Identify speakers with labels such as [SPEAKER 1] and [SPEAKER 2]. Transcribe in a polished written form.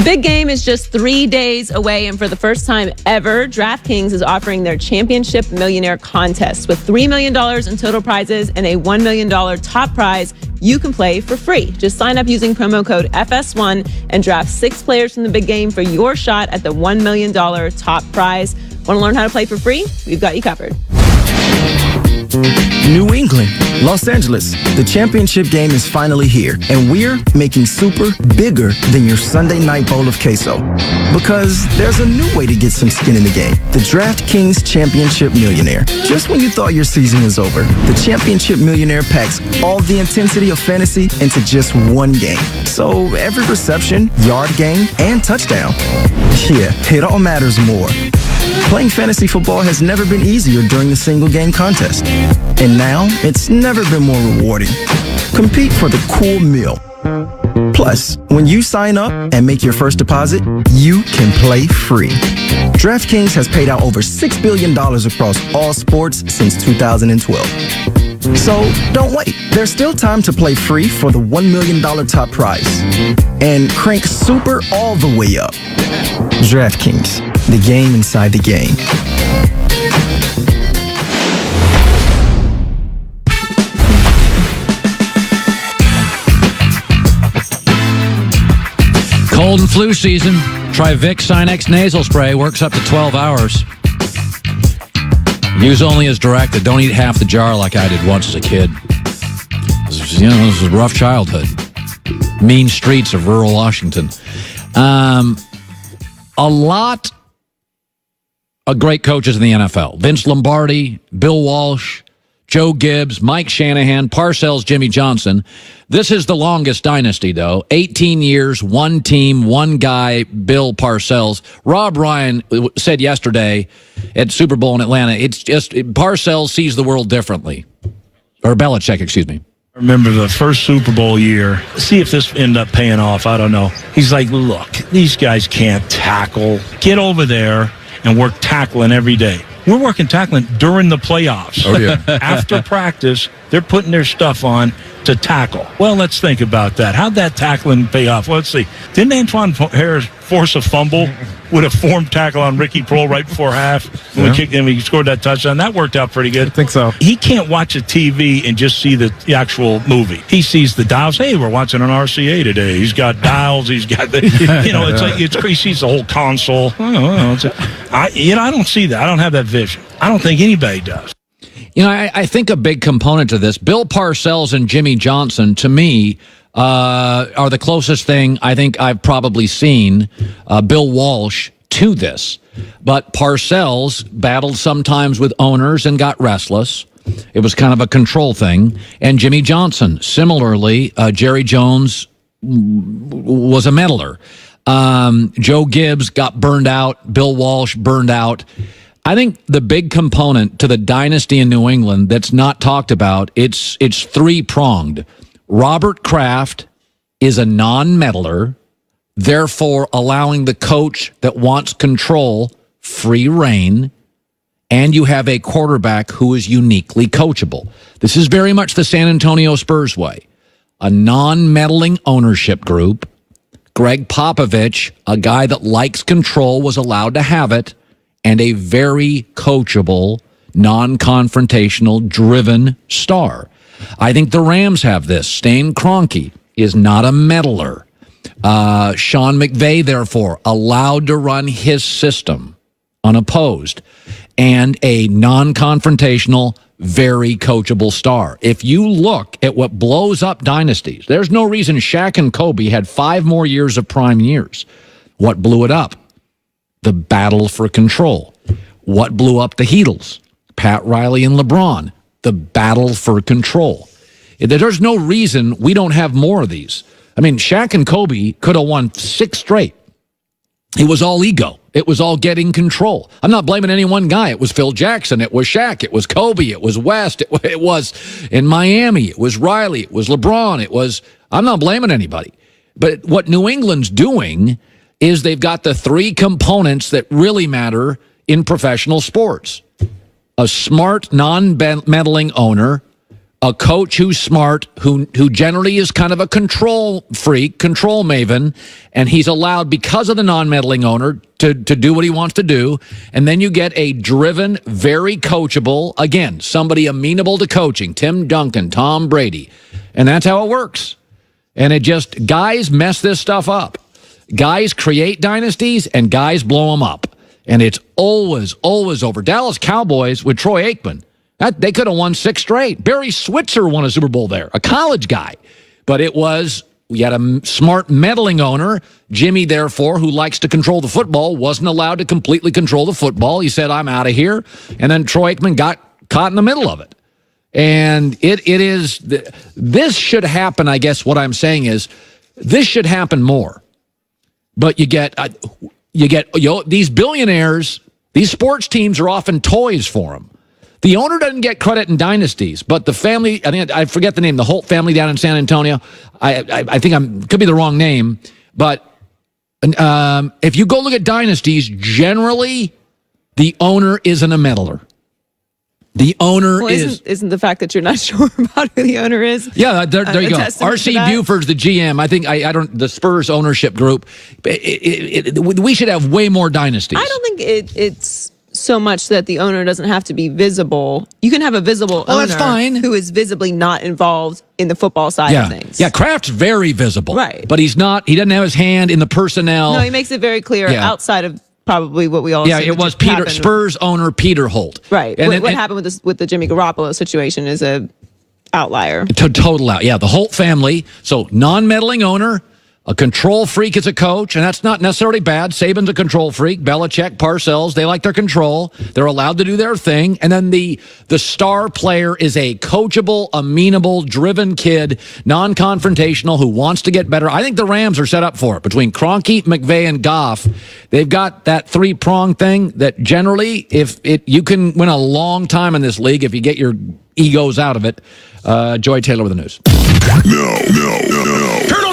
[SPEAKER 1] The big game is just 3 days away, and for the first time ever, DraftKings is offering their Championship Millionaire Contest. With $3 million in total prizes and a $1 million top prize, you can play for free. Just sign up using promo code FS1 and draft 6 players from the big game for your shot at the $1 million top prize. Want to learn how to play for free? We've got you covered.
[SPEAKER 2] New England, Los Angeles, the championship game is finally here, and we're making Super bigger than your Sunday night bowl of queso. Because there's a new way to get some skin in the game. The DraftKings Championship Millionaire. Just when you thought your season was over, the Championship Millionaire packs all the intensity of fantasy into just one game. So every reception, yard gain, and touchdown. Yeah, it all matters more. Playing fantasy football has never been easier during the single game contest. And now, it's never been more rewarding. Compete for the cool meal. Plus, when you sign up and make your first deposit, you can play free. DraftKings has paid out over $6 billion across all sports since 2012. So don't wait. There's still time to play free for the $1 million top prize. And crank Super all the way up. DraftKings, the game inside the game.
[SPEAKER 3] Cold and flu season. Try Vicks Sinex nasal spray. Works up to 12 hours. Use only as directed. Don't eat half the jar like I did once as a kid. This was a rough childhood. Mean streets of rural Washington. A lot of great coaches in the NFL. Vince Lombardi, Bill Walsh, Joe Gibbs, Mike Shanahan, Parcells, Jimmy Johnson. This is the longest dynasty, though. 18 years, one team, one guy, Bill Parcells. Rob Ryan said yesterday at Super Bowl in Atlanta, it's just Parcells sees the world differently. Or Belichick, excuse me.
[SPEAKER 4] I remember the first Super Bowl year. See if this ended up paying off. I don't know. He's like, look, these guys can't tackle. Get over there and work tackling every day. We're working tackling during the playoffs.
[SPEAKER 5] Oh, yeah.
[SPEAKER 4] After practice, they're putting their stuff on to tackle. Well, let's think about that. How'd that tackling pay off? Well, let's see. Didn't Antoine Harris force a fumble with a formed tackle on Ricky Proehl right before half when we kicked him? He scored that touchdown. That worked out pretty good.
[SPEAKER 5] I think so.
[SPEAKER 4] He can't watch a TV and just see the actual movie. He sees the dials. Hey, we're watching an RCA today. He's got dials. He's got the, it's like he sees the whole console. I don't see that. I don't have that vision. I don't think anybody does.
[SPEAKER 3] I think a big component to this, Bill Parcells and Jimmy Johnson, to me, are the closest thing I think I've probably seen Bill Walsh to this. But Parcells battled sometimes with owners and got restless. It was kind of a control thing. And Jimmy Johnson, similarly, Jerry Jones was a meddler. Joe Gibbs got burned out. Bill Walsh burned out. I think the big component to the dynasty in New England that's not talked about, it's three-pronged. Robert Kraft is a non-meddler, therefore allowing the coach that wants control free reign, and you have a quarterback who is uniquely coachable. This is very much the San Antonio Spurs way. A non-meddling ownership group. Greg Popovich, a guy that likes control, was allowed to have it, and a very coachable, non-confrontational, driven star. I think the Rams have this. Stan Kroenke is not a meddler. Sean McVay, therefore, allowed to run his system unopposed, and a non-confrontational, very coachable star. If you look at what blows up dynasties, there's no reason Shaq and Kobe had 5 more years of prime years. What blew it up? The battle for control. What blew up the Heatles? Pat Riley and LeBron. The battle for control. There's no reason we don't have more of these. I mean, Shaq and Kobe could have won 6 straight. It was all ego. It was all getting control. I'm not blaming any one guy. It was Phil Jackson. It was Shaq. It was Kobe. It was West. It was in Miami. It was Riley. It was LeBron. I'm not blaming anybody. But what New England's doing is they've got the 3 components that really matter in professional sports. A smart, non-meddling owner, a coach who's smart, who generally is kind of a control freak, control maven, and he's allowed, because of the non-meddling owner, to do what he wants to do. And then you get a driven, very coachable, again, somebody amenable to coaching, Tim Duncan, Tom Brady. And that's how it works. And it just, guys mess this stuff up. Guys create dynasties, and guys blow them up. And it's always, always over. Dallas Cowboys with Troy Aikman. They could have won 6 straight. Barry Switzer won a Super Bowl there, a college guy. But it was, we had a smart meddling owner, Jimmy, therefore, who likes to control the football, wasn't allowed to completely control the football. He said, I'm out of here. And then Troy Aikman got caught in the middle of it. And it is, this should happen, I guess what I'm saying is, this should happen more. But you get these billionaires, these sports teams are often toys for them. The owner doesn't get credit in dynasties, but the family, I forget the name, the Holt family down in San Antonio, I think could be the wrong name, but if you go look at dynasties, generally the owner isn't a meddler. The owner
[SPEAKER 1] isn't the fact that you're not sure about who the owner is?
[SPEAKER 3] Yeah, there you go. R.C. Buford's the GM. I think I don't. The Spurs ownership group. We should have way more dynasties.
[SPEAKER 1] I don't think it's so much that the owner doesn't have to be visible. You can have a visible owner
[SPEAKER 3] that's fine.
[SPEAKER 1] Who is visibly not involved in the football side of things.
[SPEAKER 3] Yeah, Kraft's very visible.
[SPEAKER 1] Right.
[SPEAKER 3] But he's not. He doesn't have his hand in the personnel.
[SPEAKER 1] No, he makes it very clear outside of probably what we all
[SPEAKER 3] it was Spurs owner Peter Holt.
[SPEAKER 1] Right. And what happened with the Jimmy Garoppolo situation is a outlier.
[SPEAKER 3] Total out. Yeah, the Holt family. So non-meddling owner, a control freak as a coach, and that's not necessarily bad. Saban's a control freak. Belichick, Parcells, they like their control. They're allowed to do their thing. And then the star player is a coachable, amenable, driven kid, non-confrontational, who wants to get better. I think the Rams are set up for it. Between Kroenke, McVay, and Goff, they've got that three-prong thing that generally, you can win a long time in this league if you get your egos out of it. Joy Taylor with the news.
[SPEAKER 5] No. Turn